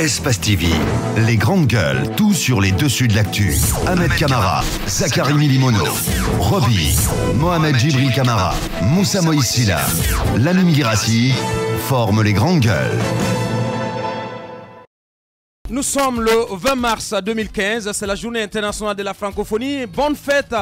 Espace TV, les grandes gueules, tout sur les dessus de l'actu. Ahmed Kamara, Zachary Milimono, Roby, Mohamed Djibril Kamara, Moussa Moïse Silla, Lami Girassi forment les grandes gueules. Nous sommes le 20 mars 2015, c'est la journée internationale de la francophonie. Bonne fête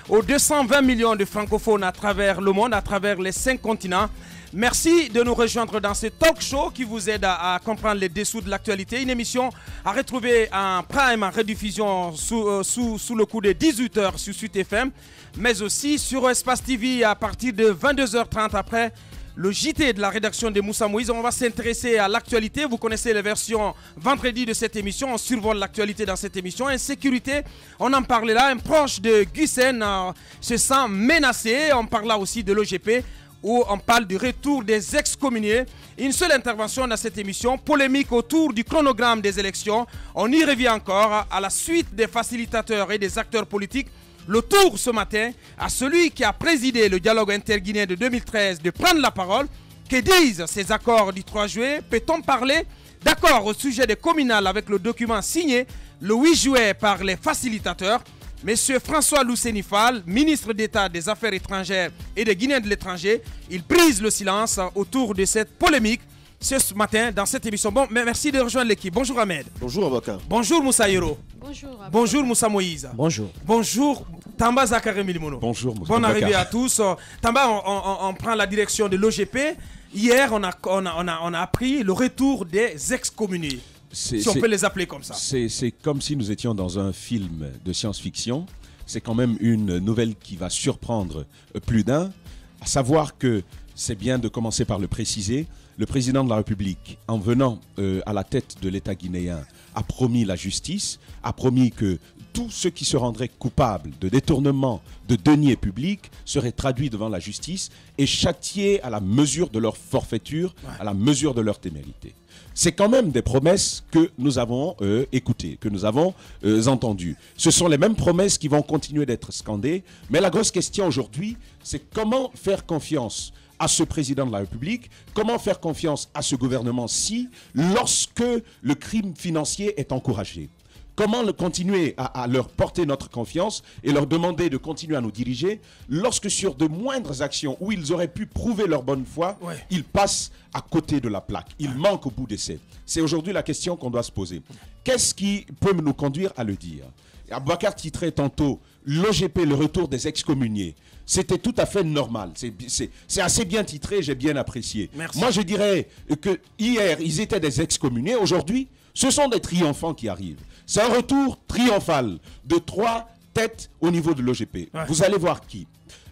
aux 220 millions de francophones à travers le monde, à travers les 5 continents. Merci de nous rejoindre dans ce talk show qui vous aide à comprendre les dessous de l'actualité. Une émission à retrouver en prime, en rediffusion sous le coup de 18h sur Sud FM, mais aussi sur Espace TV à partir de 22h30 après le JT de la rédaction de Moussa Moïse. On va s'intéresser à l'actualité. Vous connaissez les versions vendredi de cette émission. On survole l'actualité dans cette émission. Insécurité, on en parlait là. Un proche de Gussen se sent menacé. On parle là aussi de l'OGP, où on parle du retour des excommuniés. Une seule intervention dans cette émission, polémique autour du chronogramme des élections. On y revient encore à la suite des facilitateurs et des acteurs politiques. Le tour ce matin à celui qui a présidé le dialogue interguinéen de 2013 de prendre la parole. Que disent ces accords du 3 juillet? Peut-on parler d'accord au sujet des communales avec le document signé le 8 juillet par les facilitateurs? Monsieur François Lousenifal, ministre d'État des Affaires étrangères et des Guinéens de l'étranger, il brise le silence autour de cette polémique ce matin dans cette émission. Bon, mais merci de rejoindre l'équipe. Bonjour Ahmed. Bonjour Abaka. Bonjour Moussa Hiro. Bonjour Abaka. Bonjour Moussa Moïse. Bonjour. Bonjour Tamba Zachary Milimono. Bonjour Moussa. Bonne arrivée à tous. Tamba, on prend la direction de l'OGP. Hier, on a appris le retour des excommuniés. Si on peut les appeler comme ça. C'est comme si nous étions dans un film de science-fiction. C'est quand même une nouvelle qui va surprendre plus d'un. À savoir que c'est bien de commencer par le préciser. Le président de la République, en venant à la tête de l'État guinéen, a promis la justice, a promis que tous ceux qui se rendraient coupables de détournement de deniers publics seraient traduits devant la justice et châtiés à la mesure de leur forfaiture, à la mesure de leur témérité. C'est quand même des promesses que nous avons écoutées, que nous avons entendues. Ce sont les mêmes promesses qui vont continuer d'être scandées, mais la grosse question aujourd'hui, c'est comment faire confiance à ce président de la République, comment faire confiance à ce gouvernement-ci lorsque le crime financier est encouragé. Comment continuer à leur porter notre confiance et leur demander de continuer à nous diriger lorsque sur de moindres actions où ils auraient pu prouver leur bonne foi, ils passent à côté de la plaque, ils manquent au bout d'essai. C'est aujourd'hui la question qu'on doit se poser. Qu'est-ce qui peut nous conduire à le dire? Aboubacar titrait tantôt l'OGP, le retour des excommuniés. C'était tout à fait normal. C'est assez bien titré, j'ai bien apprécié. Merci. Moi, je dirais que hier, ils étaient des excommuniés. Aujourd'hui, ce sont des triomphants qui arrivent. C'est un retour triomphal de 3 têtes au niveau de l'OGP. Vous allez voir qui.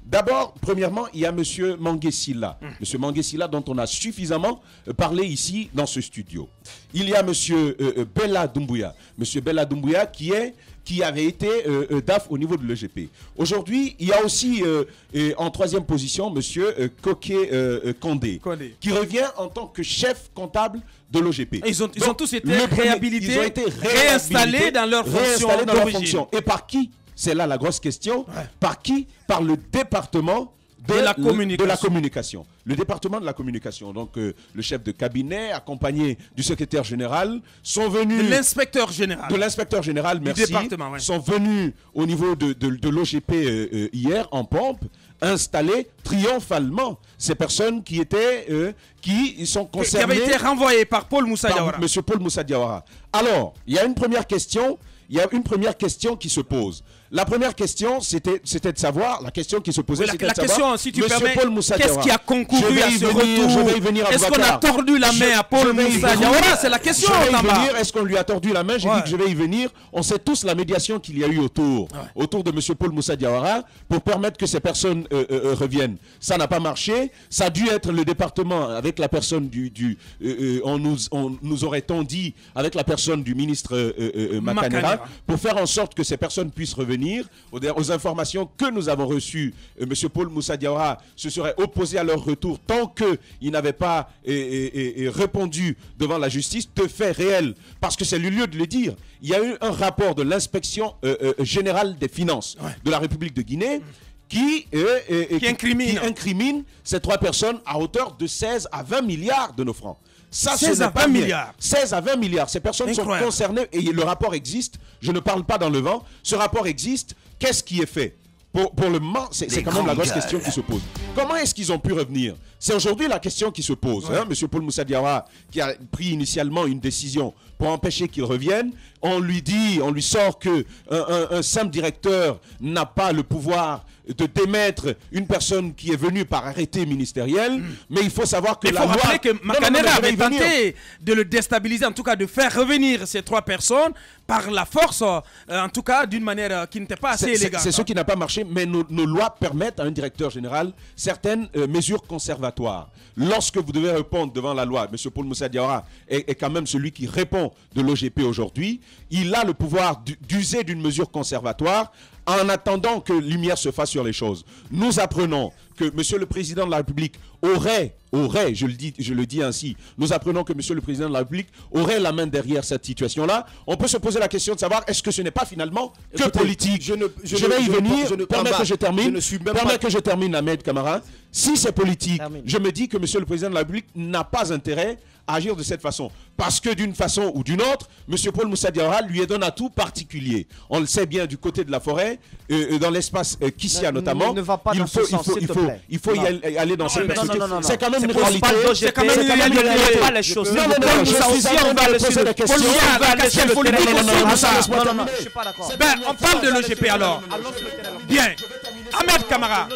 D'abord, premièrement, il y a M. Mangué-Silla. M. Mangué-Silla dont on a suffisamment parlé ici dans ce studio. Il y a M. Bella Doumbouya. M. Bella Doumbouya qui avait été DAF au niveau de l'EGP. Aujourd'hui, il y a aussi en 3e position M. Koké Kondé, qui revient en tant que chef comptable de l'OGP. Ils ont tous été réhabilités, ils ont été réinstallés dans leurs fonctions. Et par qui? C'est là la grosse question. Par qui? Par le département de la communication. Le département de la communication. Donc, le chef de cabinet, accompagné du secrétaire général, sont venus... De l'inspecteur général. De l'inspecteur général, merci. Du département, sont venus au niveau de l'OGP hier, en pompe, installer triomphalement ces personnes qui sont concernées... Qui avaient été renvoyées par Paul Moussa Diawara. Monsieur Paul Moussa Diawara. Alors, il y a une première question qui se pose. La première question, c'était de savoir, la question qui se posait, c'était de savoir, si tu permets, qu'est-ce qui a concouru à ce retour? Est-ce qu'on a tordu la main à Paul Moussa Diawara? C'est la question. Est-ce qu'on lui a tordu la main? J'ai dit que je vais y venir. On sait tous la médiation qu'il y a eu autour de M. Paul Moussa Diawara pour permettre que ces personnes reviennent. Ça n'a pas marché. Ça a dû être le département avec la personne on nous aurait-on dit, avec la personne du ministre Makanera, pour faire en sorte que ces personnes puissent revenir. Aux informations que nous avons reçues, M. Paul Moussa Diawara se serait opposé à leur retour tant qu'il n'avait pas répondu devant la justice de faits réels. Parce que c'est le lieu de le dire. Il y a eu un rapport de l'inspection générale des finances de la République de Guinée qui incrimine ces 3 personnes à hauteur de 16 à 20 milliards de nos francs. Ça, 16 à 20 milliards. 16 à 20 milliards. Ces personnes Incroyable. sont concernées et le rapport existe. Je ne parle pas dans le vent. Ce rapport existe. Qu'est-ce qui est fait? Pour le moment, c'est quand même la grosse question qui se pose. Comment est-ce qu'ils ont pu revenir? C'est aujourd'hui la question qui se pose. Ouais. Monsieur Paul Moussa Diawara, qui a pris initialement une décision pour empêcher qu'il revienne, on lui sort que un simple directeur n'a pas le pouvoir de démettre une personne qui est venue par arrêté ministériel, mais il faut savoir que Il la faut loi... rappeler que Makanera je vais avait y venir. tenté de le déstabiliser, en tout cas de faire revenir ces 3 personnes par la force, en tout cas d'une manière qui n'était pas assez élégante. C'est ce qui n'a pas marché, mais nos lois permettent à un directeur général certaines mesures conservatoires. Lorsque vous devez répondre devant la loi, M. Paul Moussa Diawara est quand même celui qui répond de l'OGP aujourd'hui, il a le pouvoir d'user d'une mesure conservatoire en attendant que lumière se fasse sur les choses. Nous apprenons que M. le Président de la République aurait, je le dis ainsi, nous apprenons que M. le Président de la République aurait la main derrière cette situation-là. On peut se poser la question de savoir est-ce que ce n'est pas finalement que politique. Je vais y venir, permets que je termine, que je termine, Ahmed Kamara. Si c'est politique, je me dis que M. le Président de la République n'a pas intérêt à agir de cette façon. Parce que d'une façon ou d'une autre, M. Paul Moussa Diawara lui est un atout particulier. On le sait bien du côté de la forêt, dans l'espace Kissia notamment. Ne va pas dans ce sens, s'il te plaît. Il faut y aller dans cette perspective. Non. C'est quand même une réalité. réalité. C'est quand même une réalité. Pas les choses. Non, je suis en train de poser des questions. Non, je suis pas d'accord. Ben, on parle de l'OGP alors. Bien. Ahmed Kamara.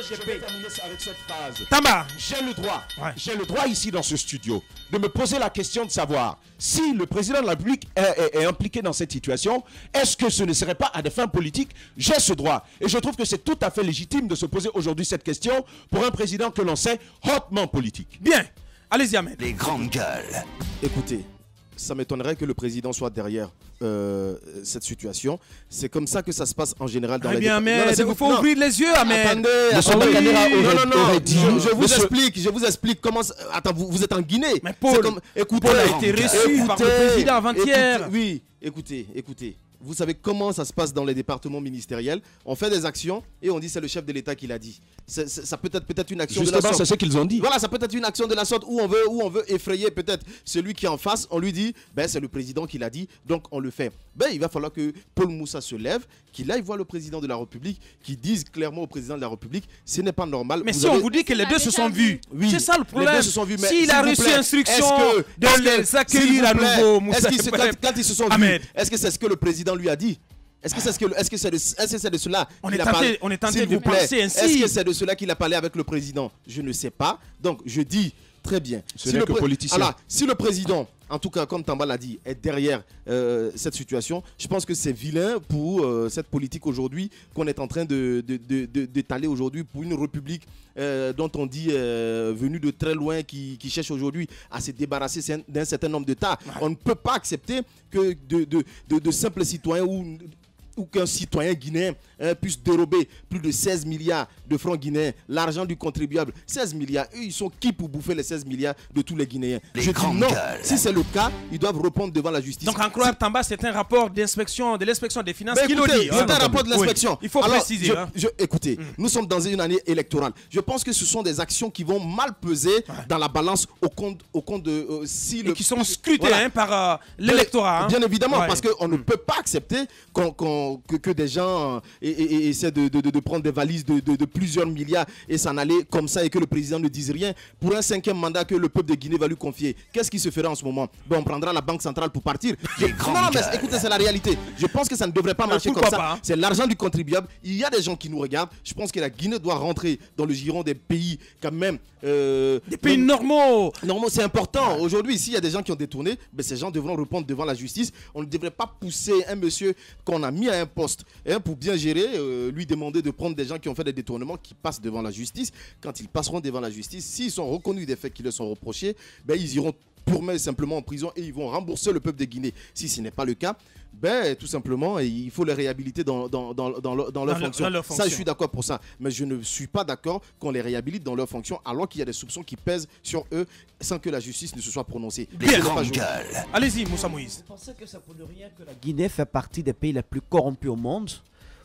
Tamba. J'ai le droit ici dans ce studio de me poser la question de savoir si le président de la République est impliqué dans cette situation, est-ce que ce ne serait pas à des fins politiques? J'ai ce droit. Et je trouve que c'est tout à fait légitime de se poser aujourd'hui cette question pour un président que l'on sait hautement politique. Bien. Allez-y, Ahmed. Les grandes gueules. Écoutez, ça m'étonnerait que le président soit derrière cette situation. C'est comme ça que ça se passe en général dans les bien, débats. Ahmed, il faut ouvrir les yeux, Ahmed. Attendez, je vous explique comment... Attends, vous êtes en Guinée. Mais Paul a été reçu par le président avant-hier. Oui, écoutez. Vous savez comment ça se passe dans les départements ministériels. On fait des actions et on dit c'est le chef de l'État qui l'a dit. Ça peut être une action de la sorte. Justement, c'est ce qu'ils ont dit. Voilà, ça peut être une action de la sorte où on veut effrayer peut-être celui qui est en face. On lui dit, ben c'est le président qui l'a dit, donc on le fait. Ben il va falloir que Paul Moussa se lève, qu'il aille voir le président de la République, qu'il dise clairement au président de la République, ce n'est pas normal. Mais si on vous dit que les deux se sont vus, oui, c'est ça le problème. Les deux se sont vus, mais s'il a reçu instruction de les accueillir à nouveau, Moussa, quand ils se sont vus, est-ce que c'est ce que le président lui a dit? Est-ce que c'est de cela qu'il a parlé? On est tenté de penser ainsi. Est-ce que c'est de cela qu'il a parlé avec le président? Je ne sais pas. Donc je dis très bien. Ce n'est que politicien. Alors, si le président, en tout cas comme Tamba l'a dit, est derrière cette situation, je pense que c'est vilain pour cette politique aujourd'hui qu'on est en train d'étaler aujourd'hui pour une république dont on dit venue de très loin qui cherche aujourd'hui à se débarrasser d'un certain nombre d'États. On ne peut pas accepter que de simples citoyens ou qu'un citoyen guinéen puisse dérober plus de 16 milliards de francs guinéens, l'argent du contribuable, 16 milliards. Eux, ils sont qui pour bouffer les 16 milliards de tous les Guinéens? Je dis non. Si c'est le cas, ils doivent répondre devant la justice. Donc en croire Tamba, c'est un rapport de l'inspection des finances qui le dit. C'est un rapport de l'inspection. Il faut préciser. Écoutez, nous sommes dans une année électorale. Je pense que ce sont des actions qui vont mal peser dans la balance au compte de... et qui sont scrutées par l'électorat. Bien évidemment, parce qu'on ne peut pas accepter que des gens essaient de prendre des valises de plusieurs milliards et s'en aller comme ça et que le président ne dise rien pour un 5e mandat que le peuple de Guinée va lui confier. Qu'est-ce qui se fera en ce moment? Ben, on prendra la banque centrale pour partir. Non, mais écoutez, c'est la réalité. Je pense que ça ne devrait pas marcher comme ça. C'est l'argent du contribuable. Il y a des gens qui nous regardent. Je pense que la Guinée doit rentrer dans le giron des pays quand même... des pays normaux. Normaux, c'est important. Aujourd'hui, s'il y a des gens qui ont détourné, ben, ces gens devront répondre devant la justice. On ne devrait pas pousser un monsieur qu'on a mis à un poste pour bien gérer, lui demander de prendre des gens qui ont fait des détournements qui passent devant la justice. Quand ils passeront devant la justice, s'ils sont reconnus des faits qui leur sont reprochés, ben, ils iront purement et simplement en prison et ils vont rembourser le peuple de Guinée. Si ce n'est pas le cas, ben, tout simplement, il faut les réhabiliter dans leur fonction. Ça, je suis d'accord pour ça. Mais je ne suis pas d'accord qu'on les réhabilite dans leur fonction alors qu'il y a des soupçons qui pèsent sur eux sans que la justice ne se soit prononcée. Allez-y, Moussa Moïse. Vous pensez que ça ne peut rien que la Guinée fait partie des pays les plus corrompus au monde?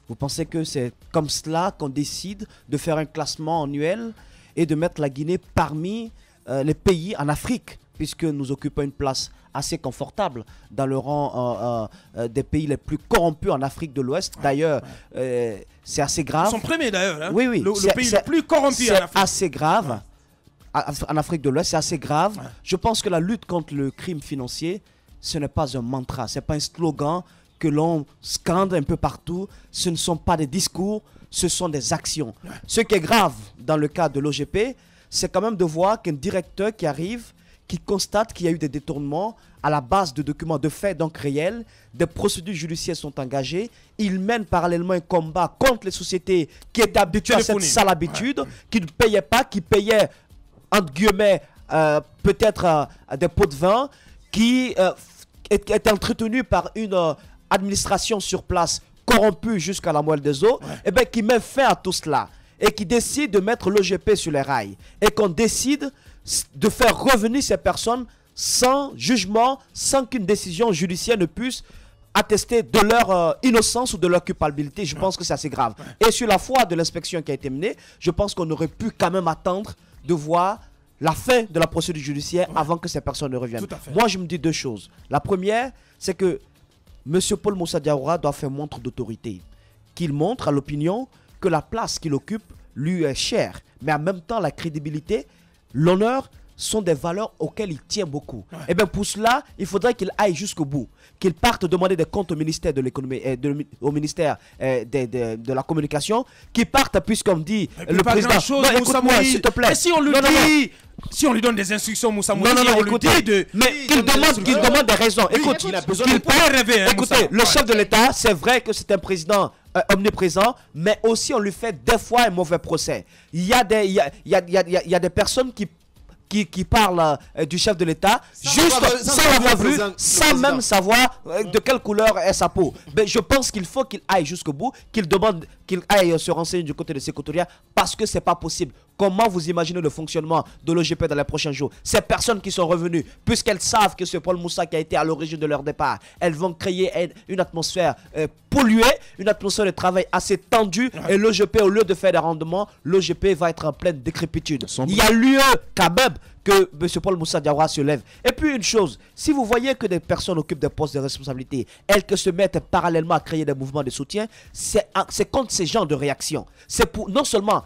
Vous pensez que c'est comme cela qu'on décide de faire un classement annuel et de mettre la Guinée parmi les pays en Afrique puisque nous occupons une place assez confortable dans le rang des pays les plus corrompus en Afrique de l'Ouest. D'ailleurs, c'est assez grave. Ils sont premiers d'ailleurs. Hein. Oui, oui. Le pays le plus corrompu en Afrique. C'est assez grave. En Afrique de l'Ouest, c'est assez grave. Je pense que la lutte contre le crime financier, ce n'est pas un mantra, ce n'est pas un slogan que l'on scande un peu partout. Ce ne sont pas des discours, ce sont des actions. Ce qui est grave dans le cas de l'OGP, c'est quand même de voir qu'un directeur qui arrive, qui constate qu'il y a eu des détournements à la base de documents de faits donc réels, des procédures judiciaires sont engagées, il mène parallèlement un combat contre les sociétés qui étaient habituées à cette sale habitude, qui ne payaient pas, qui payaient entre guillemets peut-être des pots de vin, qui est entretenu par une administration sur place corrompue jusqu'à la moelle des os, et bien qui met fin à tout cela et qui décide de mettre l'OGP sur les rails et qu'on décide de faire revenir ces personnes sans jugement, sans qu'une décision judiciaire ne puisse attester de leur innocence ou de leur culpabilité. Je pense que c'est assez grave. Et sur la foi de l'inspection qui a été menée, je pense qu'on aurait pu quand même attendre de voir la fin de la procédure judiciaire avant que ces personnes ne reviennent. Moi, je me dis deux choses. La première, c'est que M. Paul Moussa Diawara doit faire montre d'autorité. Qu'il montre à l'opinion que la place qu'il occupe lui est chère. Mais en même temps, la crédibilité, l'honneur sont des valeurs auxquelles il tient beaucoup. Et bien pour cela, il faudrait qu'il aille jusqu'au bout. Qu'il parte demander des comptes au ministère de l'économie, au ministère de la communication. Qu'il parte, puisqu'on dit le président... Écoute-moi, s'il te plaît. Et si on lui dit... Si on lui donne des instructions, Moussa Moïse, qu'il demande des raisons. Écoute, qu'il peut rêver. Écoutez, le chef de l'État, c'est vrai que c'est un président omniprésent, mais aussi on lui fait des fois un mauvais procès. Il y a des personnes qui parlent du chef de l'État juste sans l'avoir vu, sans même savoir de quelle couleur est sa peau. Mais je pense qu'il faut qu'il aille jusqu'au bout, qu'il aille se renseigner du côté de Sécoutoria, parce que c'est pas possible. Comment vous imaginez le fonctionnement de l'OGP dans les prochains jours? Ces personnes qui sont revenues, puisqu'elles savent que c'est Paul Moussa qui a été à l'origine de leur départ, elles vont créer une atmosphère polluée, une atmosphère de travail assez tendue, et l'OGP, au lieu de faire des rendements, l'OGP va être en pleine décrépitude. Il y a lieu quand même que M. Paul Moussa Diawara se lève. Et puis une chose, si vous voyez que des personnes occupent des postes de responsabilité, elles que se mettent parallèlement à créer des mouvements de soutien, c'est contre ces genres de réactions. C'est pour non seulement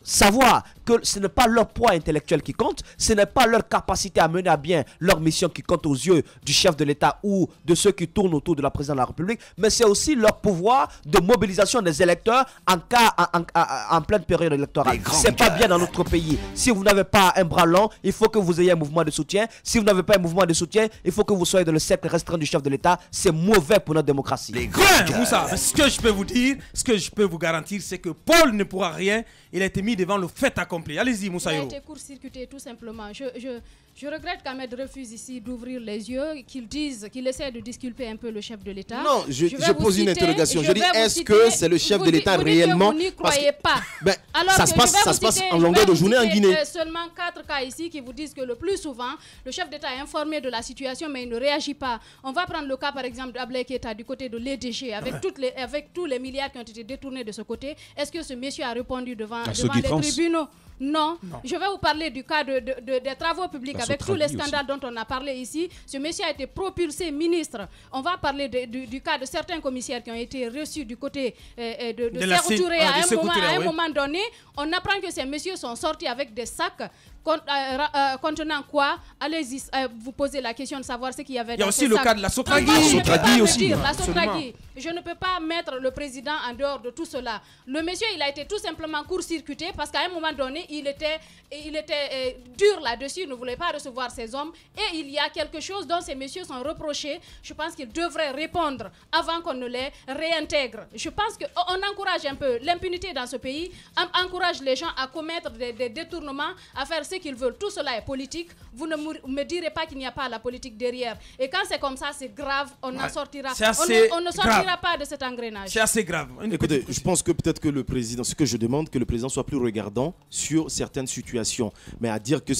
savoir que ce n'est pas leur poids intellectuel qui compte, ce n'est pas leur capacité à mener à bien leur mission qui compte aux yeux du chef de l'État ou de ceux qui tournent autour de la présidence de la République, mais c'est aussi leur pouvoir de mobilisation des électeurs en pleine période électorale. C'est pas bien dans notre pays. Si vous n'avez pas un bras long, il faut que vous ayez un mouvement de soutien. Si vous n'avez pas un mouvement de soutien, il faut que vous soyez dans le cercle restreint du chef de l'État. C'est mauvais pour notre démocratie. Moussa, ce que je peux vous dire, ce que je peux vous garantir, c'est que Paul ne pourra rien. Il a été mis devant le fait accompli. Allez-y, Moussa Yoro. Il a été court-circuité, tout simplement. Je regrette qu'Ahmed refuse ici d'ouvrir les yeux, qu'il essaie de disculper un peu le chef de l'État. Non, je pose une interrogation. Je dis, est-ce que c'est le chef de l'État réellement? Vous n'y croyez pas. Alors ça se passe en longueur de journée en Guinée. Seulement 4 cas ici qui vous disent que le plus souvent, le chef d'État est informé de la situation, mais il ne réagit pas. On va prendre le cas, par exemple, d'Ablai Keita du côté de l'EDG, avec tous les milliards qui ont été détournés de ce côté. Est-ce que ce monsieur a répondu devant les tribunaux? Non. Je vais vous parler du cas des travaux publics avec tous les scandales dont on a parlé ici. Ce monsieur a été propulsé ministre. On va parler du cas de certains commissaires qui ont été reçus du côté de Sékou Touré à un moment donné. On apprend que ces messieurs sont sortis avec des sacs contenant quoi? Allez-y, vous posez la question de savoir ce qu'il y avait dans ces sacs. Il y a aussi le cas de la Sotragui. La Sotragui. Je ne peux pas mettre le président en dehors de tout cela. Le monsieur, il a été tout simplement court-circuité parce qu'à un moment donné, il était dur là-dessus. Il ne voulait pas recevoir ces hommes. Et il y a quelque chose dont ces messieurs sont reprochés. Je pense qu'ils devraient répondre avant qu'on ne les réintègre. Je pense qu'on encourage un peu l'impunité dans ce pays. On encourage les gens à commettre des détournements, à faire ce qu'ils veulent. Tout cela est politique. Vous ne me direz pas qu'il n'y a pas la politique derrière. Et quand c'est comme ça, c'est grave. On en sortira. On ne sortira pas de cet engrenage. C'est assez grave. Écoutez, je pense que peut-être que le président, ce que je demande, que le président soit plus regardant sur certaines situations. Mais à dire que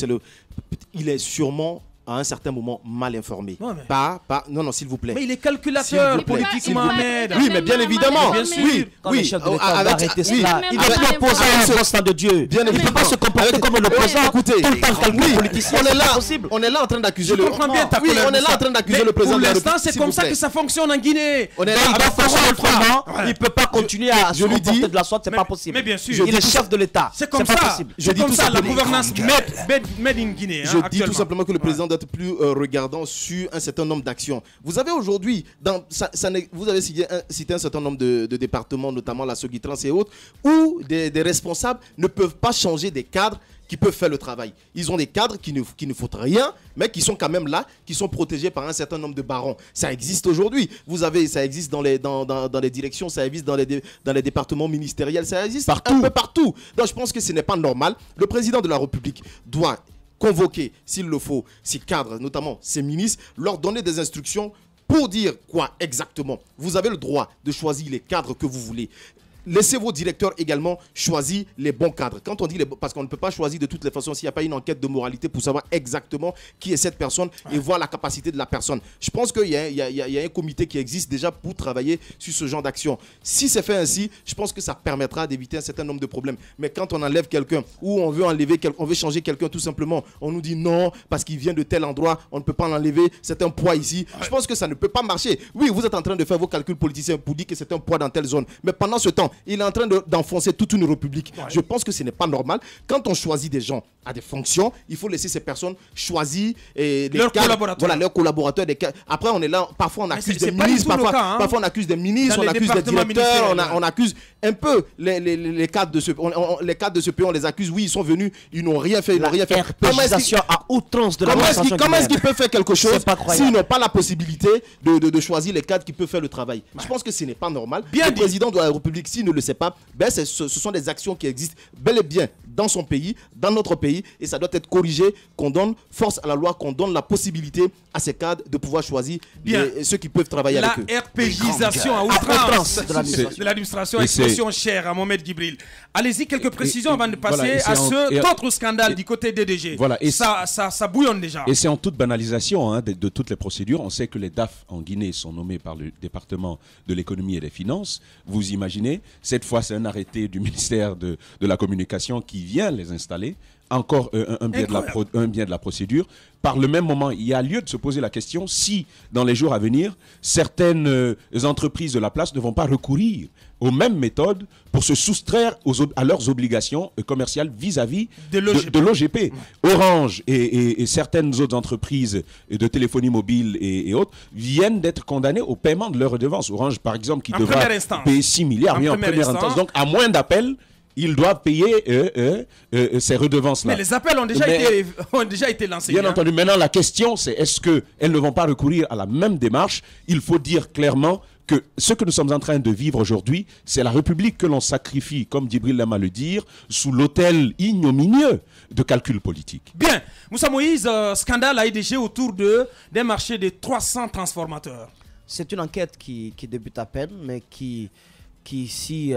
il est sûrement à un certain moment mal informé. Ouais, mais- Non, s'il vous plaît. Mais il est calculateur S'il vous plaît. politique, S'il vous plaît. Mohamed. Oui, mais bien évidemment. Bien sûr. Oui, Quand le oui. chef de l'État va Avec- arrêter oui, cela, mais il avec- doit avec- poser avec- un poste de Dieu. Bien Il ne peut évidemment. pas se comporter Avec- comme le président. Écoutez, Tout le temps calcul oui, politicien, on est c'est là, pas possible. on est là en train d'accuser Je comprends bien ta Oui, colère, on est là Moussa. en train d'accuser Mais le président pour de la l'instant, République, c'est s'il comme vous ça plaît. que ça fonctionne en Guinée. On est là, Il doit attention, faire autrement. Ouais. Il ne peut pas continuer à se Je lui comporter dis- de la sorte, c'est Mais- pas possible. mais bien sûr. Il est chef de l'État. C'est comme pas ça. possible. Je C'est dis comme tout ça la simplement- gouvernance made in Guinée. Je dis tout actuellement. simplement que le président doit être plus regardant sur un certain nombre d'actions. Vous avez aujourd'hui, vous avez cité un certain nombre de départements, notamment la Sogitrans et autres, où des responsables ne peuvent pas changer des cadres qui peuvent faire le travail. Ils ont des cadres qui ne foutent rien, mais qui sont quand même là, qui sont protégés par un certain nombre de barons. Ça existe aujourd'hui. Ça existe dans les directions, ça existe dans les départements ministériels, ça existe un peu partout. Donc je pense que ce n'est pas normal. Le président de la République doit convoquer, s'il le faut, ses cadres, notamment ses ministres, leur donner des instructions pour dire quoi exactement. Vous avez le droit de choisir les cadres que vous voulez. Laissez vos directeurs également choisir les bons cadres. Quand on dit parce qu'on ne peut pas choisir de toutes les façons s'il n'y a pas une enquête de moralité pour savoir exactement qui est cette personne et voir la capacité de la personne. Je pense qu'il y a un comité qui existe déjà pour travailler sur ce genre d'action. Si c'est fait ainsi, je pense que ça permettra d'éviter un certain nombre de problèmes. Mais quand on enlève quelqu'un ou on veut changer quelqu'un tout simplement, on nous dit non parce qu'il vient de tel endroit, on ne peut pas l'enlever, c'est un poids ici. Je pense que ça ne peut pas marcher. Oui, vous êtes en train de faire vos calculs politiciens pour dire que c'est un poids dans telle zone. Mais pendant ce temps, il est en train d'enfoncer toute une république. Ouais. Je pense que ce n'est pas normal. Quand on choisit des gens à des fonctions, il faut laisser ces personnes choisir leurs collaborateurs. Voilà, leurs collaborateurs. Après, on est là, parfois on accuse des ministres, parfois on accuse des ministres, on accuse des directeurs, on accuse un peu les cadres de ce pays, on les accuse. Oui, ils sont venus, ils n'ont rien fait, ils n'ont rien fait. Comment est-ce qu'ils peuvent faire quelque chose s'ils n'ont pas la possibilité de choisir les cadres qui peuvent faire le travail? Je pense que ce n'est pas normal. Le président de la République, s'il ne le sait pas, ce sont des actions qui existent bel et bien dans son pays, dans notre pays, et ça doit être corrigé, qu'on donne force à la loi, qu'on donne la possibilité à ces cadres de pouvoir choisir ceux qui peuvent travailler avec eux. La RPGisation à outrance de l'administration, expression chère à Mohamed Djibril. Allez-y, quelques précisions avant de passer à autre scandale du côté DDG. Voilà, et ça bouillonne déjà. Et c'est en toute banalisation de toutes les procédures. On sait que les DAF en Guinée sont nommés par le département de l'économie et des finances. Vous imaginez, cette fois c'est un arrêté du ministère de la communication qui vient les installer. Encore un biais de la procédure. Par le même moment, il y a lieu de se poser la question si, dans les jours à venir, certaines entreprises de la place ne vont pas recourir aux mêmes méthodes pour se soustraire à leurs obligations commerciales vis-à-vis de l'OGP. Orange et certaines autres entreprises de téléphonie mobile et autres viennent d'être condamnées au paiement de leurs redevances. Orange, par exemple, qui devra payer 6 milliards en première instance. Donc, à moins d'appel, ils doivent payer ces redevances-là. Mais les appels ont déjà été lancés. Bien entendu. Maintenant, la question, c'est est-ce qu'elles ne vont pas recourir à la même démarche? Il faut dire clairement que ce que nous sommes en train de vivre aujourd'hui, c'est la République que l'on sacrifie, comme Djibril aime à le dire, sous l'autel ignominieux de calcul politique. Bien. Moussa Moïse, scandale à IDG autour d'un marché de 300 transformateurs. C'est une enquête qui débute à peine, mais qui si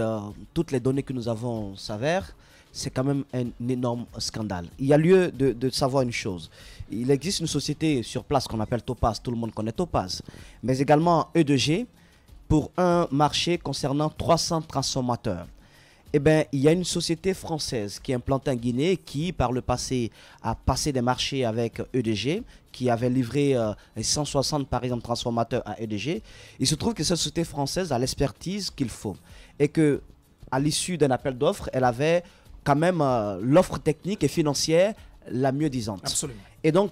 toutes les données que nous avons s'avèrent, c'est quand même un énorme scandale. Il y a lieu de savoir une chose. Il existe une société sur place qu'on appelle Topaz, tout le monde connaît Topaz, mais également E2G pour un marché concernant 300 transformateurs. Eh bien, il y a une société française qui est implantée en Guinée qui, par le passé, a passé des marchés avec E2G, qui avait livré 160, par exemple, transformateurs à E2G. Il se trouve que cette société française a l'expertise qu'il faut. Et qu'à l'issue d'un appel d'offres, elle avait quand même l'offre technique et financière la mieux disante. Absolument. Et donc,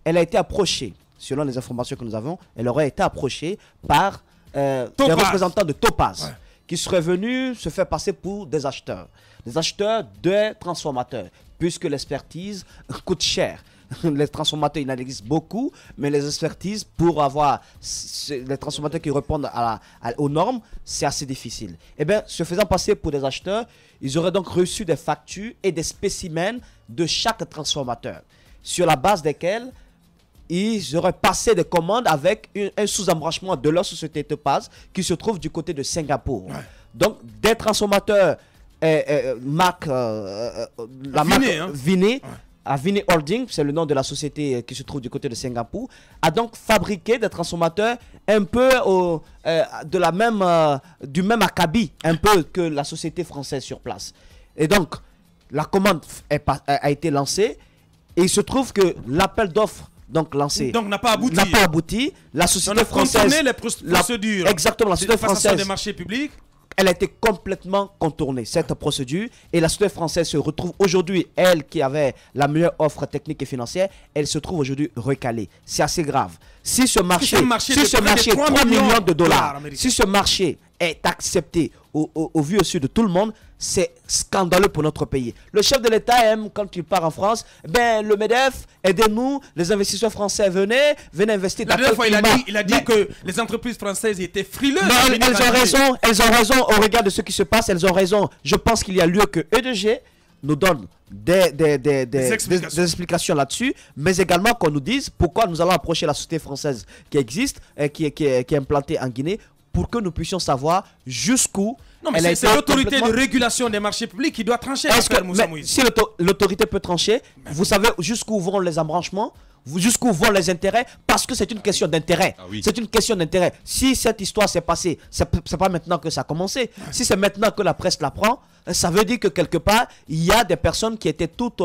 elle a été approchée, selon les informations que nous avons, elle aurait été approchée par des représentants de Topaz. Ouais. Qui seraient venus se faire passer pour des acheteurs de transformateurs, puisque l'expertise coûte cher. Les transformateurs, il en existe beaucoup, mais les expertises pour avoir les transformateurs qui répondent aux normes, c'est assez difficile. Eh bien, se faisant passer pour des acheteurs, ils auraient donc reçu des factures et des spécimens de chaque transformateur, sur la base desquels ils auraient passé des commandes avec un sous-embranchement de leur société Topaz qui se trouve du côté de Singapour. Ouais. Donc, des transformateurs marque Viné, Avini Holding, c'est le nom de la société qui se trouve du côté de Singapour, a donc fabriqué des transformateurs un peu du même acabit un peu que la société française sur place. Et donc, la commande a été lancée et il se trouve que l'appel d'offres donc lancé n'a pas abouti. La société française... les procédures. Exactement, la société française... des marchés publics. Elle a été complètement contournée, cette procédure. Et la société française se retrouve aujourd'hui, elle qui avait la meilleure offre technique et financière, elle se trouve aujourd'hui recalée. C'est assez grave. Si ce marché, 3 millions de dollars, si ce marché est accepté au vu aussi de tout le monde, c'est scandaleux pour notre pays. Le chef de l'État aime, quand il part en France, le MEDEF, aidez-nous, les investisseurs français, venez investir. La dernière fois, il a dit que les entreprises françaises étaient frileuses. Elles ont raison au regard de ce qui se passe, elles ont raison. Je pense qu'il y a lieu que EDG nous donne des explications là-dessus, mais également qu'on nous dise pourquoi nous allons approcher la société française qui existe, qui est implantée en Guinée, pour que nous puissions savoir jusqu'où... Non, mais c'est l'autorité de régulation des marchés publics qui doit trancher. Si l'autorité peut trancher, vous savez jusqu'où vont les embranchements, jusqu'où vont les intérêts, parce que c'est une question d'intérêt. C'est une question d'intérêt. Si cette histoire s'est passée, c'est pas maintenant que ça a commencé. Si c'est maintenant que la presse la prend, ça veut dire que quelque part, il y a des personnes qui étaient toutes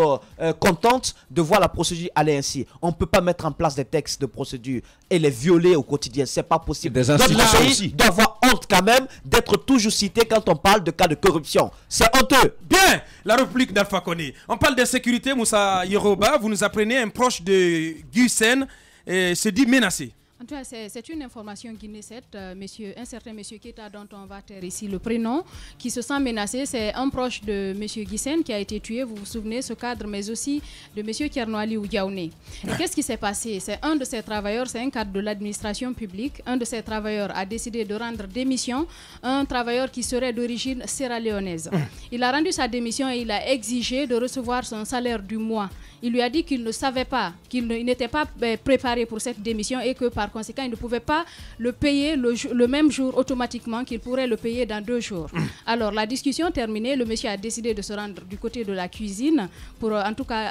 contentes de voir la procédure aller ainsi. On ne peut pas mettre en place des textes de procédure et les violer au quotidien. C'est pas possible. Des institutions aussi. Doit avoir honte quand même d'être toujours cité quand on parle de cas de corruption. C'est honteux. Bien, la République d'Alpha Condé. On parle d'insécurité, Moussa Yoroba. Vous nous apprenez un proche de Guy Sen se dit menacé. En tout cas, c'est une information Guinée 7, un certain monsieur Keita dont on va taire ici le prénom, qui se sent menacé. C'est un proche de monsieur Guissen qui a été tué, vous vous souvenez, ce cadre, mais aussi de monsieur Kiernoali Oudiaouné. Et qu'est-ce qui s'est passé? C'est un de ces travailleurs, c'est un cadre de l'administration publique, un de ces travailleurs a décidé de rendre démission, un travailleur qui serait d'origine sierra-léonaise. Il a rendu sa démission et il a exigé de recevoir son salaire du mois. Il lui a dit qu'il ne savait pas, qu'il n'était pas préparé pour cette démission et que par conséquent, il ne pouvait pas le payer le même jour automatiquement, qu'il pourrait le payer dans 2 jours. Alors, la discussion terminée, le monsieur a décidé de se rendre du côté de la cuisine pour, en tout cas,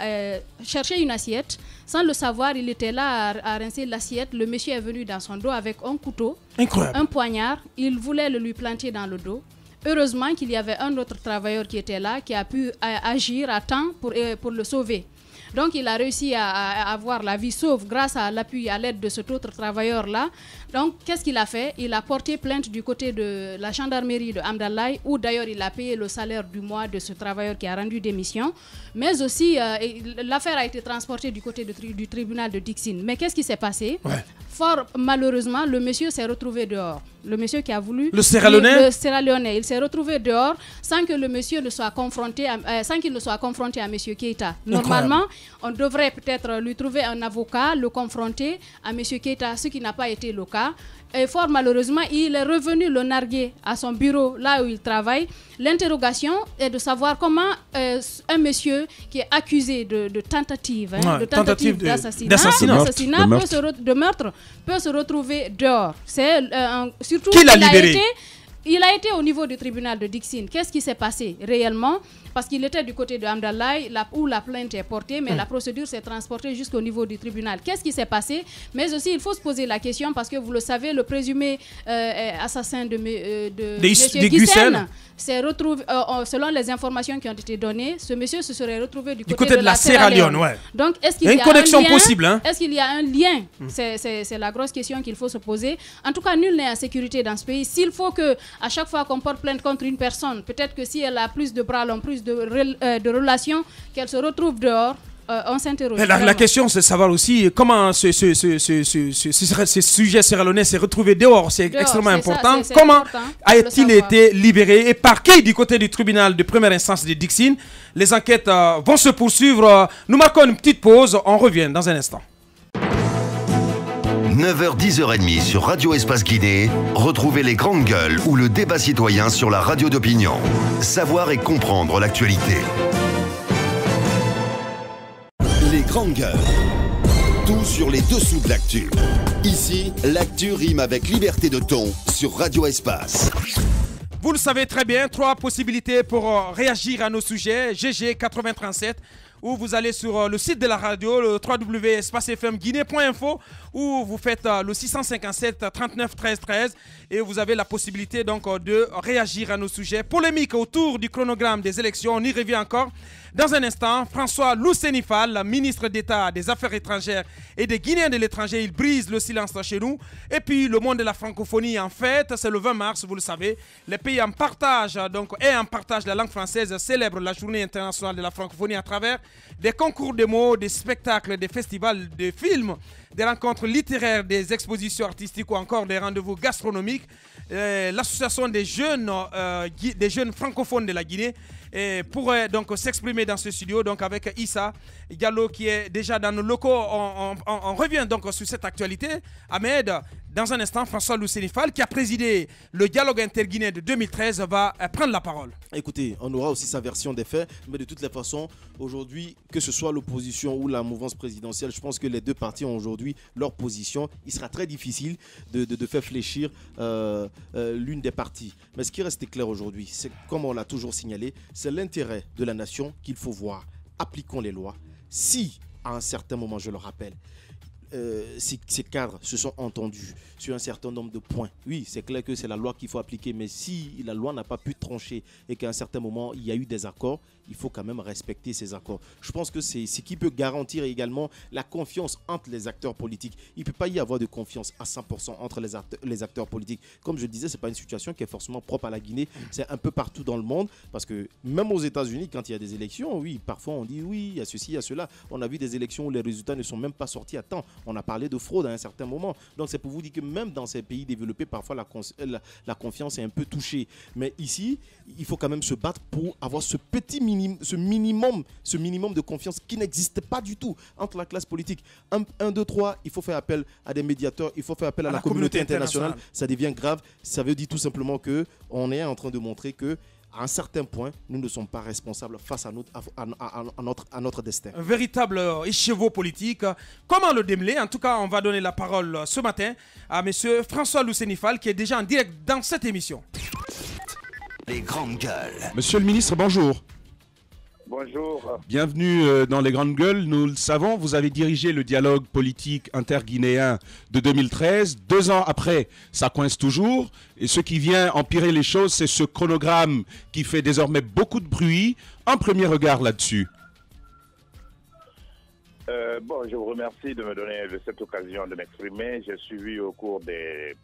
chercher une assiette. Sans le savoir, il était là à rincer l'assiette. Le monsieur est venu dans son dos avec un couteau, un poignard. Il voulait le lui planter dans le dos. Heureusement qu'il y avait un autre travailleur qui était là, qui a pu agir à temps pour le sauver. Donc, il a réussi à avoir la vie sauve grâce à l'appui, à l'aide de cet autre travailleur-là. Donc, qu'est-ce qu'il a fait? Il a porté plainte du côté de la gendarmerie de Amdalaï, où d'ailleurs il a payé le salaire du mois de ce travailleur qui a rendu démission. Mais aussi, l'affaire a été transportée du côté du tribunal de Dixine. Mais qu'est-ce qui s'est passé? Fort malheureusement, le monsieur s'est retrouvé dehors. Le monsieur qui a voulu... Le Sierra-Léonais. Il s'est retrouvé dehors sans que le monsieur ne soit confronté sans qu'il ne soit confronté à monsieur Keita. Normalement, on devrait peut-être lui trouver un avocat, le confronter à monsieur Keita, ce qui n'a pas été le cas. Et fort malheureusement, il est revenu le narguer à son bureau, là où il travaille. L'interrogation est de savoir comment un monsieur qui est accusé de tentative d'assassinat, de meurtre, peut se retrouver dehors. C'est surtout qu'il a libéré. Il a été au niveau du tribunal de Dixine. Qu'est-ce qui s'est passé réellement? Parce qu'il était du côté de Amdalaï, où la plainte est portée, mais la procédure s'est transportée jusqu'au niveau du tribunal. Qu'est-ce qui s'est passé? Mais aussi, il faut se poser la question, parce que vous le savez, le présumé assassin de M. Guissen s'est retrouvé, selon les informations qui ont été données, ce monsieur se serait retrouvé du côté de la Sierra Leone. Donc, est-ce qu'il y a une connexion possible? Est-ce qu'il y a un lien? C'est la grosse question qu'il faut se poser. En tout cas, nul n'est en sécurité dans ce pays. S'il faut que à chaque fois qu'on porte plainte contre une personne, peut-être que si elle a plus de bras longs, plus de relations, qu'elle se retrouve dehors, on s'interroge. La question, c'est de savoir aussi comment ce sujet sierra-léonais s'est retrouvé dehors. C'est extrêmement important. Comment a-t-il été libéré et par qui du côté du tribunal de première instance de Dixine? Les enquêtes vont se poursuivre. Nous marquons une petite pause. On revient dans un instant. 9h, 10h30 sur Radio Espace Guinée. Retrouvez les grandes gueules ou le débat citoyen sur la radio d'opinion. Savoir et comprendre l'actualité. Les grandes gueules. Tout sur les dessous de l'actu. Ici, l'actu rime avec liberté de ton sur Radio Espace. Vous le savez très bien, 3 possibilités pour réagir à nos sujets. GG 8037. ou vous allez sur le site de la radio, le www.espacefmguinée.info, où vous faites le 657 39 13 13 et vous avez la possibilité donc de réagir à nos sujets polémiques autour du chronogramme des élections. On y revient encore dans un instant. François Lousenifal, ministre d'État des Affaires étrangères et des Guinéens de l'étranger, il brise le silence chez nous. Et puis le monde de la francophonie en fête, c'est le 20 mars, vous le savez. Les pays en partage la langue française célèbrent la journée internationale de la francophonie à travers des concours de mots, des spectacles, des festivals, des films, des rencontres littéraires, des expositions artistiques ou encore des rendez-vous gastronomiques. L'association des jeunes francophones de la Guinée pourrait donc s'exprimer dans ce studio donc avec Issa Diallo qui est déjà dans nos locaux. On revient donc sur cette actualité. Ahmed, dans un instant, François Lousenifal qui a présidé le dialogue interguinéen de 2013 va prendre la parole. Écoutez, on aura aussi sa version des faits, mais de toutes les façons, aujourd'hui, que ce soit l'opposition ou la mouvance présidentielle, je pense que les deux partis ont aujourd'hui leur position. Il sera très difficile de faire fléchir l'une des parties. Mais ce qui reste clair aujourd'hui, c'est comme on l'a toujours signalé, c'est l'intérêt de la nation qu'il faut voir. Appliquons les lois. Si, à un certain moment, je le rappelle, ces cadres se sont entendus sur un certain nombre de points. Oui, c'est clair que c'est la loi qu'il faut appliquer, mais si la loi n'a pas pu trancher et qu'à un certain moment, il y a eu des accords, il faut quand même respecter ces accords. Je pense que c'est ce qui peut garantir également la confiance entre les acteurs politiques. Il ne peut pas y avoir de confiance à 100% entre les acteurs politiques. Comme je le disais, ce n'est pas une situation qui est forcément propre à la Guinée. C'est un peu partout dans le monde, parce que même aux États-Unis, quand il y a des élections, oui, parfois on dit oui, il y a ceci, il y a cela. On a vu des élections où les résultats ne sont même pas sortis à temps. On a parlé de fraude à un certain moment. Donc c'est pour vous dire que même dans ces pays développés, parfois la confiance est un peu touchée. Mais ici, il faut quand même se battre pour avoir ce minimum de confiance qui n'existe pas du tout entre la classe politique. 1, 2, 3, il faut faire appel à des médiateurs, il faut faire appel à la communauté internationale. Ça devient grave. Ça veut dire tout simplement qu'on est en train de montrer que à un certain point, nous ne sommes pas responsables face à notre destin. Un véritable écheveau politique. Comment le démêler? En tout cas, on va donner la parole ce matin à M. François Lousenifal qui est déjà en direct dans cette émission. Les grandes gueules. Monsieur le ministre, bonjour. Bonjour. Bienvenue dans les grandes gueules. Nous le savons, vous avez dirigé le dialogue politique interguinéen de 2013. 2 ans après, ça coince toujours. Et ce qui vient empirer les choses, c'est ce chronogramme qui fait désormais beaucoup de bruit. Un premier regard là-dessus. Je vous remercie de me donner cette occasion de m'exprimer. J'ai suivi au cours des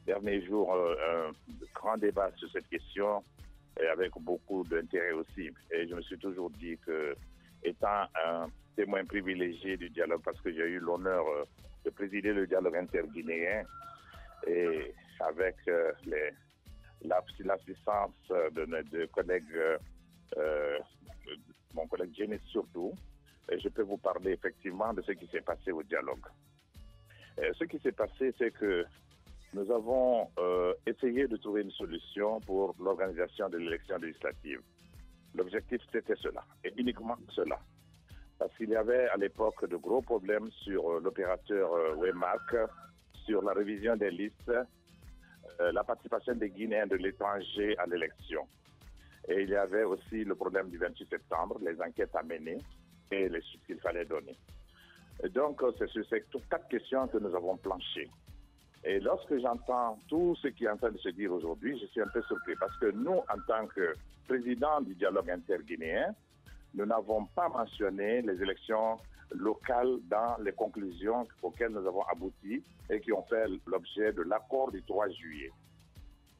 derniers jours un grand débat sur cette question, et avec beaucoup d'intérêt aussi. Et je me suis toujours dit que, étant un témoin privilégié du dialogue, parce que j'ai eu l'honneur de présider le dialogue interguinéen, et avec l'assistance de collègues, mon collègue Jenis surtout, et je peux vous parler effectivement de ce qui s'est passé au dialogue. Ce qui s'est passé, c'est que nous avons essayé de trouver une solution pour l'organisation de l'élection législative. L'objectif, c'était cela, et uniquement cela. Parce qu'il y avait à l'époque de gros problèmes sur l'opérateur Wemark, sur la révision des listes, la participation des Guinéens de l'étranger à l'élection. Et il y avait aussi le problème du 28 septembre, les enquêtes à mener et les suites qu'il fallait donner. Et donc, c'est sur ces 4 questions que nous avons planché. Et lorsque j'entends tout ce qui est en train de se dire aujourd'hui, je suis un peu surpris parce que nous, en tant que président du dialogue interguinéen, nous n'avons pas mentionné les élections locales dans les conclusions auxquelles nous avons abouti et qui ont fait l'objet de l'accord du 3 juillet.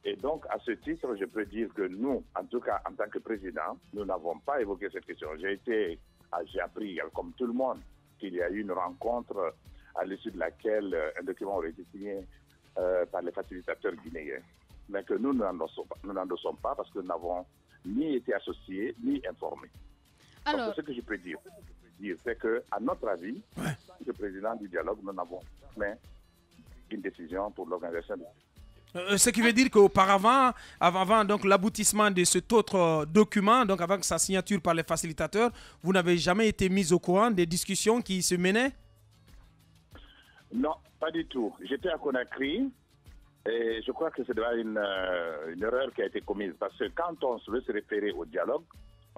Et donc, à ce titre, je peux dire que nous, en tout cas, en tant que président, nous n'avons pas évoqué cette question. J'ai appris, comme tout le monde, qu'il y a eu une rencontre à l'issue de laquelle un document aurait été signé par les facilitateurs guinéens. Mais que nous n'endossons pas parce que nous n'avons ni été associés, ni informés. Alors, donc, ce que je peux dire, c'est qu'à notre avis, le président du dialogue, nous n'avons jamais une décision pour l'organisation du ce qui veut dire qu'auparavant, avant donc l'aboutissement de cet autre document, donc avant sa signature par les facilitateurs, vous n'avez jamais été mis au courant des discussions qui se menaient? Non, pas du tout. J'étais à Conakry et je crois que c'est une erreur qui a été commise parce que quand on veut se référer au dialogue,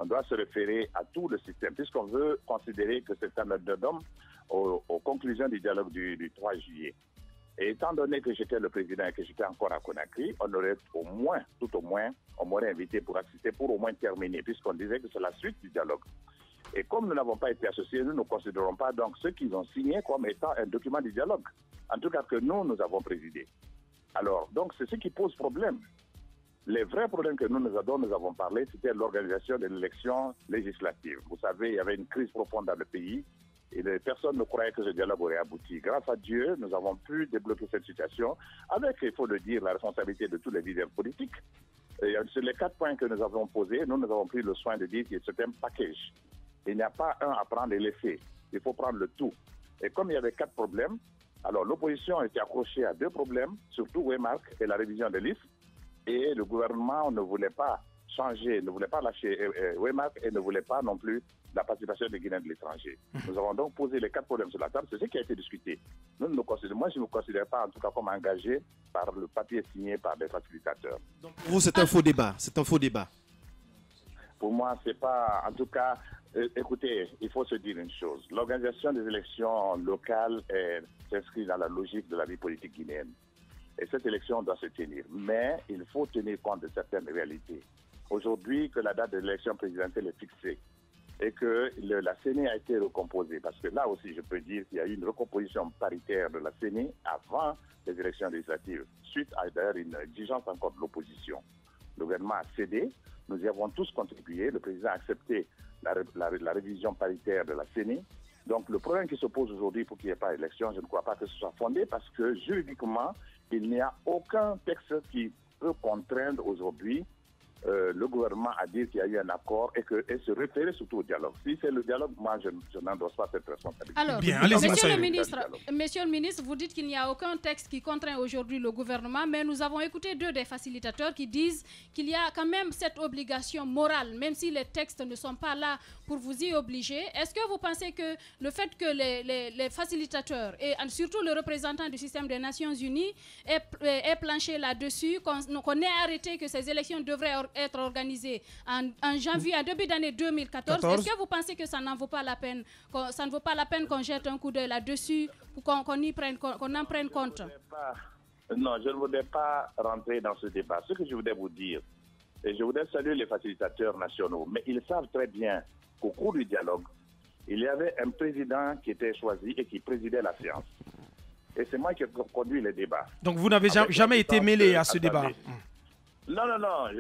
on doit se référer à tout le système, puisqu'on veut considérer que c'est un addendum aux conclusions du dialogue du 3 juillet. Et étant donné que j'étais le président et que j'étais encore à Conakry, on aurait tout au moins, on m'aurait invité pour assister, pour au moins terminer, puisqu'on disait que c'est la suite du dialogue. Et comme nous n'avons pas été associés, nous ne considérons pas donc ce qu'ils ont signé comme étant un document du dialogue. En tout cas que nous avons présidé. Alors, donc c'est ce qui pose problème. Les vrais problèmes que dont nous avons parlé, c'était l'organisation de l'élection législative. Vous savez, il y avait une crise profonde dans le pays et personne ne croyait que ce dialogue aurait abouti. Grâce à Dieu, nous avons pu débloquer cette situation avec, il faut le dire, la responsabilité de tous les leaders politiques. Et sur les 4 points que nous avons posés, nous avons pris le soin de dire que c'était un package. Il n'y a pas un à prendre et laisser. Il faut prendre le tout. Et comme il y avait 4 problèmes, alors l'opposition était accrochée à 2 problèmes, surtout Waymark et la révision des listes. Et le gouvernement ne voulait pas changer, ne voulait pas lâcher Waymark et ne voulait pas non plus la participation des Guinéens de l'étranger. Nous avons donc posé les 4 problèmes sur la table. C'est ce qui a été discuté. Moi, je ne me considère pas en tout cas comme engagé par le papier signé par des facilitateurs. Donc pour vous, c'est un faux débat. C'est un faux débat. Pour moi, c'est pas, en tout cas, écoutez, il faut se dire une chose. L'organisation des élections locales s'inscrit dans la logique de la vie politique guinéenne. Et cette élection doit se tenir. Mais il faut tenir compte de certaines réalités. Aujourd'hui, que la date de l'élection présidentielle est fixée et que la CENI a été recomposée, parce que là aussi, je peux dire qu'il y a eu une recomposition paritaire de la CENI avant les élections législatives, suite à d'ailleurs une exigence encore de l'opposition. Le gouvernement a cédé. Nous y avons tous contribué. Le président a accepté la révision paritaire de la CENI. Donc le problème qui se pose aujourd'hui pour qu'il n'y ait pas d'élection, je ne crois pas que ce soit fondé parce que juridiquement, il n'y a aucun texte qui peut contraindre aujourd'hui le gouvernement à dire qu'il y a eu un accord et se référer surtout au dialogue. Si c'est le dialogue, moi je n'endosse pas cette responsabilité. Alors, Bien, monsieur le ministre, vous dites qu'il n'y a aucun texte qui contraint aujourd'hui le gouvernement, mais nous avons écouté 2 des facilitateurs qui disent qu'il y a quand même cette obligation morale, même si les textes ne sont pas là pour vous y obliger. Est-ce que vous pensez que le fait que les facilitateurs et surtout le représentant du système des Nations Unies aient planché là-dessus, qu'on ait arrêté que ces élections devraient être organisées en janvier, à début d'année 2014, est-ce que vous pensez que ça n'en vaut pas la peine, ça ne vaut pas la peine qu'on jette un coup d'œil là-dessus pour qu'on en prenne compte? Non, je ne voudrais pas rentrer dans ce débat. Ce que je voudrais vous dire, et je voudrais saluer les facilitateurs nationaux, mais ils savent très bien qu'au cours du dialogue, il y avait un président qui était choisi et qui présidait la séance. Et c'est moi qui ai conduit les débats. Donc vous n'avez jamais été mêlé à ce débat? Non,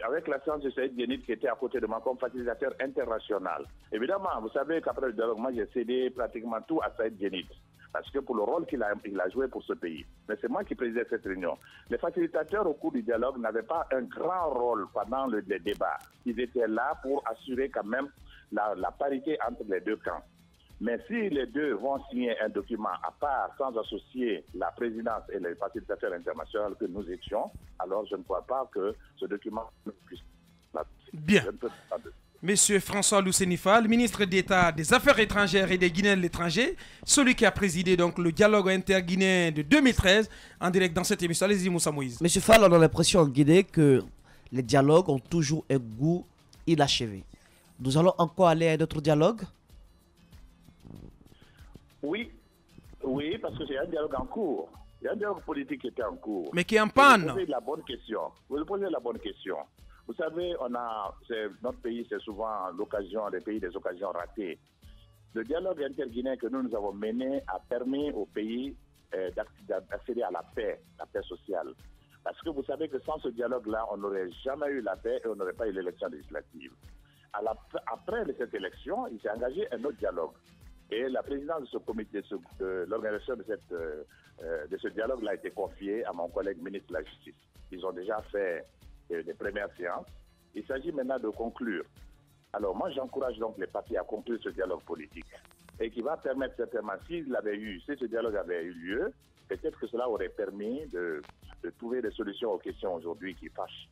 avec la séance de Saïd Djenid qui était à côté de moi comme facilitateur international. Évidemment, vous savez qu'après le dialogue, moi j'ai cédé pratiquement tout à Saïd Djenid. Parce que pour le rôle qu'il a joué pour ce pays. Mais c'est moi qui présidais cette réunion. Les facilitateurs au cours du dialogue n'avaient pas un grand rôle pendant le débat. Ils étaient là pour assurer quand même la parité entre les 2 camps. Mais si les 2 vont signer un document à part, sans associer la présidence et les facilitateurs internationaux que nous étions, alors je ne crois pas que ce document puisse... Bien. Monsieur François Lousseni-Fall, ministre d'État des Affaires étrangères et des Guinéens de l'étranger, celui qui a présidé donc le dialogue interguinéen de 2013, en direct dans cette émission. Allez-y, Moussa Moïse. Monsieur Fall, on a l'impression en Guinée que les dialogues ont toujours un goût inachevé. Nous allons encore aller à d'autres dialogues? Oui, parce que c'est un dialogue en cours. Il y a un dialogue politique qui était en cours. Mais qui est en panne. Vous posez la bonne question. Vous posez la bonne question. Vous savez, notre pays, c'est souvent les pays des occasions ratées. Le dialogue interguinéen que nous avons mené a permis au pays d'accéder à la paix sociale. Parce que vous savez que sans ce dialogue-là, on n'aurait jamais eu la paix et on n'aurait pas eu l'élection législative. Après cette élection, il s'est engagé un autre dialogue. Et la présidence de ce comité, l'organisation de ce dialogue-là a été confiée à mon collègue ministre de la Justice. Ils ont déjà fait des premières séances. Il s'agit maintenant de conclure. Alors moi, j'encourage donc les partis à conclure ce dialogue politique et qui va permettre certainement, si ce dialogue avait eu lieu, peut-être que cela aurait permis de trouver des solutions aux questions aujourd'hui qui fâchent.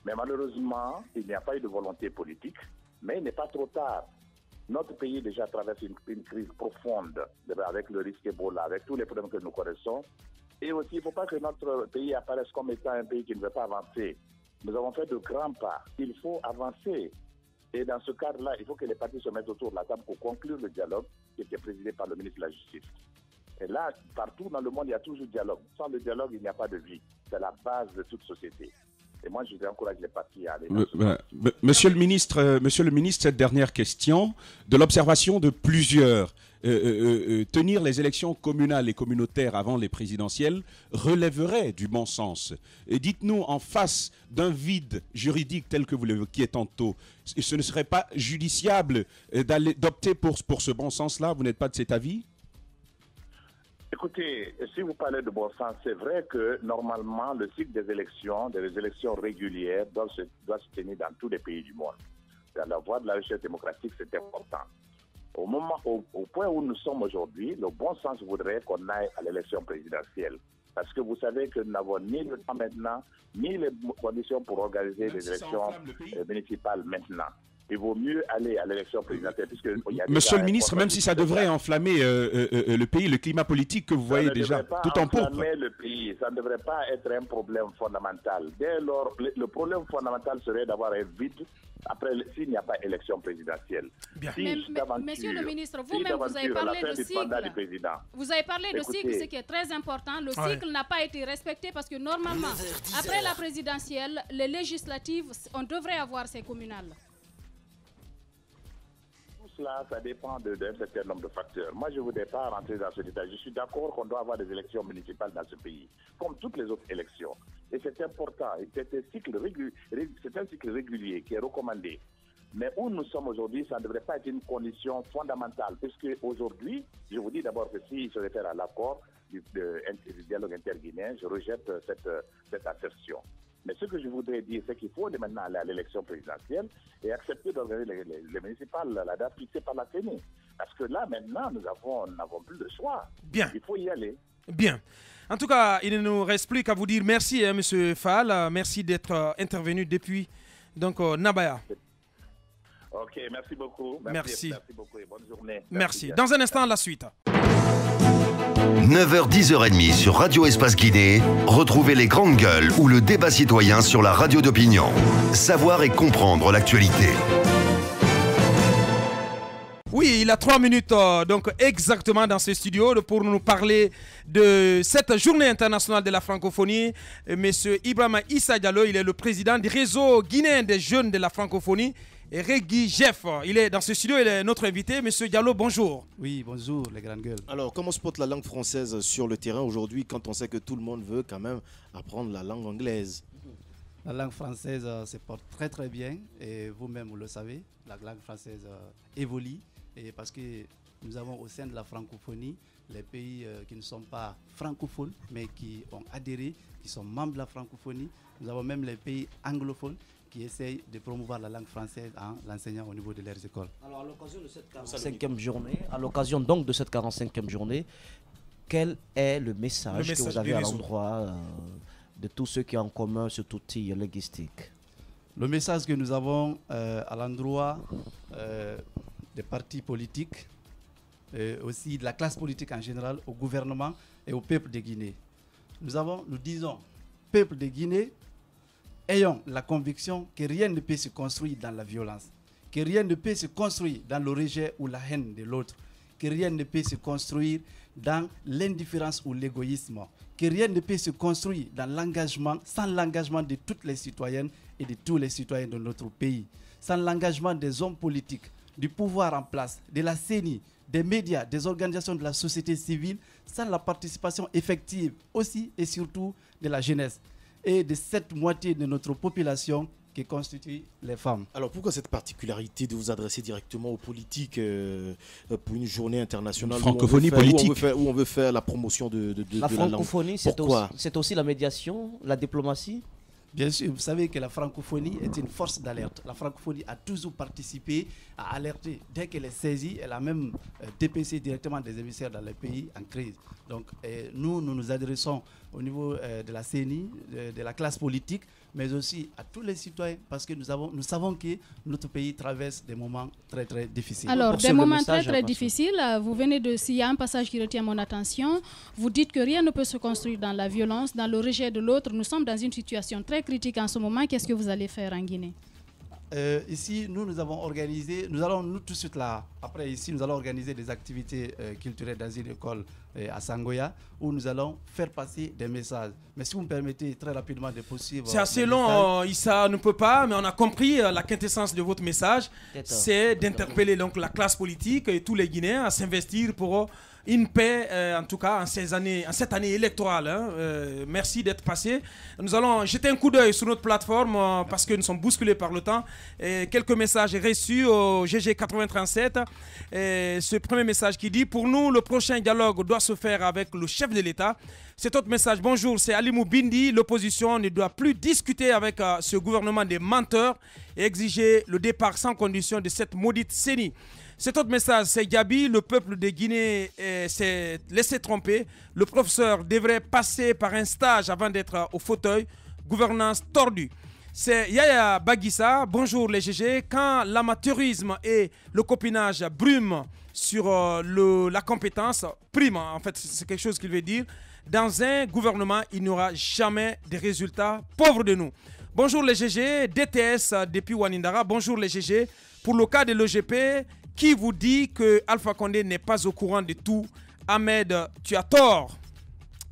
Mais malheureusement, il n'y a pas eu de volonté politique, mais il n'est pas trop tard. Notre pays déjà traverse une crise profonde avec le risque Ebola, avec tous les problèmes que nous connaissons. Et aussi, il ne faut pas que notre pays apparaisse comme étant un pays qui ne veut pas avancer. Nous avons fait de grands pas. Il faut avancer. Et dans ce cadre-là, il faut que les partis se mettent autour de la table pour conclure le dialogue qui était présidé par le ministre de la Justice. Et là, partout dans le monde, il y a toujours dialogue. Sans le dialogue, il n'y a pas de vie. C'est la base de toute société. Et moi, je encourage les partis à aller dans ce sens. Monsieur le ministre, cette dernière question, de l'observation de plusieurs, tenir les élections communales et communautaires avant les présidentielles relèverait du bon sens. Et dites-nous, en face d'un vide juridique tel que vous l'évoquiez tantôt, ce ne serait pas judiciable d'opter pour ce bon sens-là? Vous n'êtes pas de cet avis? Écoutez, si vous parlez de bon sens, c'est vrai que normalement, le cycle des élections régulières, doit se tenir dans tous les pays du monde. Dans la voie de la recherche démocratique, c'est important. Au point où nous sommes aujourd'hui, le bon sens voudrait qu'on aille à l'élection présidentielle. Parce que vous savez que nous n'avons ni le temps maintenant, ni les conditions pour organiser les élections municipales maintenant. Il vaut mieux aller à l'élection présidentielle. Monsieur le ministre, même si ça devrait enflammer le pays, le climat politique que vous voyez déjà tout en pourpre. Le pays, ça ne devrait pas être un problème fondamental. Dès lors, le problème fondamental serait d'avoir un vide après s'il n'y a pas élection présidentielle. Monsieur le ministre, vous-même, vous avez parlé de cycle. Vous avez parlé de cycle, ce qui est très important. Le cycle n'a pas été respecté parce que normalement, après la présidentielle, les législatives, on devrait avoir ces communales. Cela, ça dépend d'un certain nombre de facteurs. Moi, je ne voudrais pas rentrer dans ce détail. Je suis d'accord qu'on doit avoir des élections municipales dans ce pays, comme toutes les autres élections. Et c'est important. C'est un cycle régulier qui est recommandé. Mais où nous sommes aujourd'hui, ça ne devrait pas être une condition fondamentale. Puisque aujourd'hui, je vous dis d'abord que s'il se réfère à l'accord du dialogue interguinéen, je rejette cette assertion. Mais ce que je voudrais dire, c'est qu'il faut maintenant aller à l'élection présidentielle et accepter d'organiser les municipales, la date fixée par la CENI. Parce que là, maintenant, nous n'avons plus de choix. Bien. Il faut y aller. Bien. En tout cas, il ne nous reste plus qu'à vous dire merci, M. Fall. Merci d'être intervenu depuis Nabaya. Ok, merci beaucoup. Merci beaucoup et bonne journée. Merci. Dans un instant, la suite. 9h, 10h30 sur Radio Espace Guinée, retrouvez les grandes gueules ou le débat citoyen sur la radio d'opinion. Savoir et comprendre l'actualité. Oui, il a 3 minutes donc exactement dans ce studio pour nous parler de cette journée internationale de la francophonie. Monsieur Ibrahima Issa Diallo, il est le président du réseau guinéen des jeunes de la francophonie. Et Régui Jeff, il est dans ce studio, il est notre invité. Monsieur Diallo, bonjour. Oui, bonjour les grandes gueules. Alors, comment se porte la langue française sur le terrain aujourd'hui quand on sait que tout le monde veut quand même apprendre la langue anglaise? La langue française se porte très très bien et vous-même vous le savez, la langue française évolue et parce que nous avons au sein de la francophonie les pays qui ne sont pas francophones mais qui ont adhéré, qui sont membres de la francophonie. Nous avons même les pays anglophones qui essayent de promouvoir la langue française en l'enseignant au niveau de leurs écoles. Alors à l'occasion de cette 45e journée, de cette 45e journée, quel est le message que vous avez à l'endroit de tous ceux qui ont en commun cet outil linguistique? Le message que nous avons à l'endroit des partis politiques, aussi de la classe politique en général, au gouvernement et au peuple de Guinée. Nous disons, peuple de Guinée, ayons la conviction que rien ne peut se construire dans la violence, que rien ne peut se construire dans le rejet ou la haine de l'autre, que rien ne peut se construire dans l'indifférence ou l'égoïsme, que rien ne peut se construire dans l'engagement, sans l'engagement de toutes les citoyennes et de tous les citoyens de notre pays, sans l'engagement des hommes politiques, du pouvoir en place, de la CENI, des médias, des organisations de la société civile, sans la participation effective aussi et surtout de la jeunesse et de cette moitié de notre population qui constitue les femmes. Alors pourquoi cette particularité de vous adresser directement aux politiques pour une journée internationale francophonie politique où on veut faire la promotion de la francophonie? Pourquoi? C'est aussi la médiation, la diplomatie? Bien sûr, vous savez que la francophonie est une force d'alerte. La francophonie a toujours participé à alerter. Dès qu'elle est saisie, elle a même dépêché directement des émissaires dans les pays en crise. Donc nous nous adressons au niveau de la CENI, de la classe politique, mais aussi à tous les citoyens, parce que nous savons que notre pays traverse des moments très très difficiles. Alors, des moments très très difficiles, vous venez de, s'il y a un passage qui retient mon attention, vous dites que rien ne peut se construire dans la violence, dans le rejet de l'autre. Nous sommes dans une situation très critique en ce moment. Qu'est-ce que vous allez faire en Guinée? ici, nous avons organisé, nous allons tout de suite là, après ici, nous allons organiser des activités culturelles dans une école à Sangoya, où nous allons faire passer des messages. Mais si vous me permettez très rapidement de poursuivre. C'est assez long, Issa ne peut pas, mais on a compris la quintessence de votre message, c'est d'interpeller donc la classe politique et tous les Guinéens à s'investir pour une paix, en tout cas en cette année électorale. Hein. Merci d'être passé. Nous allons jeter un coup d'œil sur notre plateforme parce que nous sommes bousculés par le temps. Et quelques messages reçus au GG 837. Ce premier message qui dit: pour nous, le prochain dialogue doit se faire avec le chef de l'État. Cet autre message: bonjour, c'est Ali Moubindi. L'opposition ne doit plus discuter avec ce gouvernement des menteurs et exiger le départ sans condition de cette maudite CENI. Cet autre message, c'est Gabi. Le peuple de Guinée s'est laissé tromper. Le professeur devrait passer par un stage avant d'être au fauteuil. Gouvernance tordue. C'est Yaya Baguissa. Bonjour les GG. Quand l'amateurisme et le copinage brument sur la compétence, prime, en fait, c'est quelque chose qu'il veut dire. Dans un gouvernement, il n'y aura jamais de résultats. Pauvres de nous. Bonjour les GG. DTS depuis Wanindara. Bonjour les GG. Pour le cas de l'OGP, qui vous dit que Alpha Condé n'est pas au courant de tout? Ahmed, tu as tort.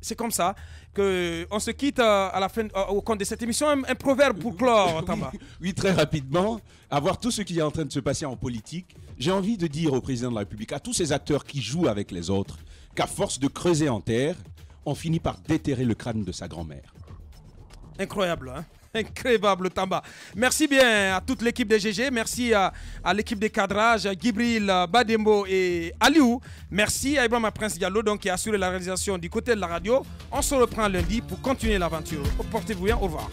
C'est comme ça qu'on se quitte à la fin, au compte de cette émission. Un proverbe pour clore, Tamba. Oui, très rapidement. À voir tout ce qui est en train de se passer en politique, j'ai envie de dire au président de la République, à tous ces acteurs qui jouent avec les autres, qu'à force de creuser en terre, on finit par déterrer le crâne de sa grand-mère. Incroyable, hein? Incroyable, Tamba. Merci bien à toute l'équipe des GG. Merci à l'équipe de cadrage, Gibril, Badembo et Aliou. Merci à Ibrahima Prince Diallo donc, qui a assuré la réalisation du côté de la radio. On se reprend lundi pour continuer l'aventure. Portez-vous bien. Au revoir.